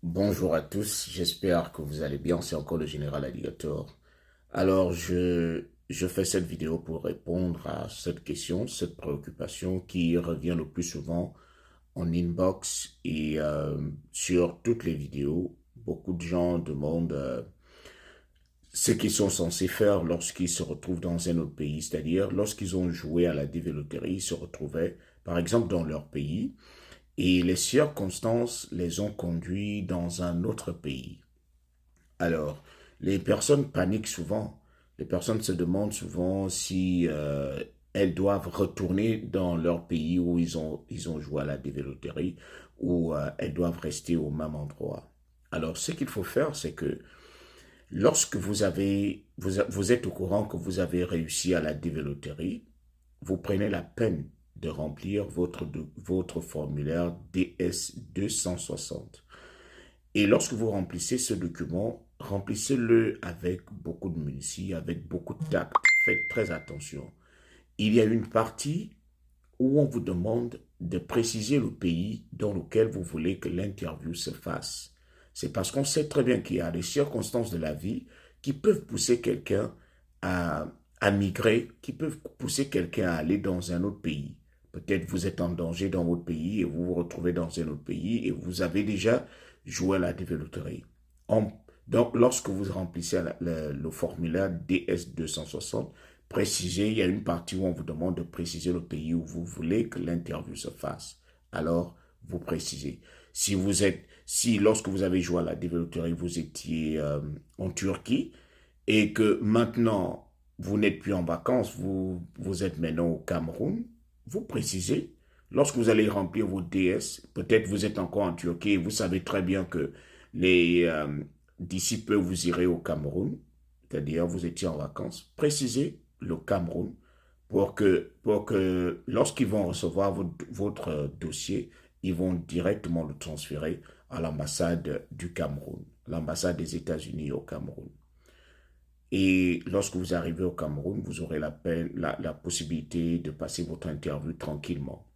Bonjour à tous, j'espère que vous allez bien, c'est encore le général Alligator. Alors, je fais cette vidéo pour répondre à cette question, cette préoccupation qui revient le plus souvent en inbox et sur toutes les vidéos. Beaucoup de gens demandent ce qu'ils sont censés faire lorsqu'ils se retrouvent dans un autre pays, c'est-à-dire lorsqu'ils ont joué à la dévéloterie, ils se retrouvaient par exemple dans leur pays et les circonstances les ont conduits dans un autre pays. Alors, les personnes paniquent souvent. Les personnes se demandent souvent si elles doivent retourner dans leur pays où ils ont joué à la dévéloterie ou elles doivent rester au même endroit. Alors, ce qu'il faut faire, c'est que lorsque vous êtes au courant que vous avez réussi à la dévéloterie, vous prenez la peine de remplir votre formulaire DS 260. Et lorsque vous remplissez ce document, remplissez-le avec beaucoup de minutie, avec beaucoup de tact. Faites très attention. Il y a une partie où on vous demande de préciser le pays dans lequel vous voulez que l'interview se fasse. C'est parce qu'on sait très bien qu'il y a des circonstances de la vie qui peuvent pousser quelqu'un à migrer, qui peuvent pousser quelqu'un à aller dans un autre pays. Peut-être vous êtes en danger dans votre pays et vous vous retrouvez dans un autre pays et vous avez déjà joué à la développerie. Donc, lorsque vous remplissez le formulaire DS 260, préciser, il y a une partie où on vous demande de préciser le pays où vous voulez que l'interview se fasse. Alors, vous précisez. Si lorsque vous avez joué à la développerie, vous étiez en Turquie et que maintenant, vous n'êtes plus en vacances, vous êtes maintenant au Cameroun, vous précisez. Lorsque vous allez remplir vos DS, peut-être vous êtes encore en Turquie et vous savez très bien que d'ici peu, vous irez au Cameroun, c'est-à-dire vous étiez en vacances, précisez le Cameroun pour que lorsqu'ils vont recevoir votre dossier, ils vont directement le transférer à l'ambassade du Cameroun, l'ambassade des États-Unis au Cameroun. Et lorsque vous arrivez au Cameroun, vous aurez la possibilité de passer votre interview tranquillement.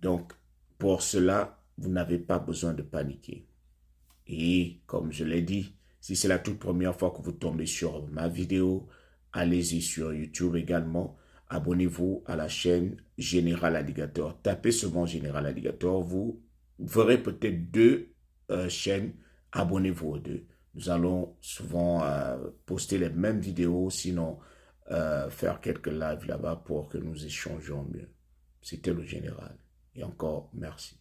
Donc, pour cela, vous n'avez pas besoin de paniquer. Et comme je l'ai dit, si c'est la toute première fois que vous tombez sur ma vidéo, allez-y sur YouTube également. Abonnez-vous à la chaîne Général Alligator. Tapez seulement Général Alligator. Vous verrez peut-être deux chaînes. Abonnez-vous aux deux. Nous allons souvent poster les mêmes vidéos, sinon faire quelques lives là-bas pour que nous échangions mieux. C'était le général. Et encore, merci.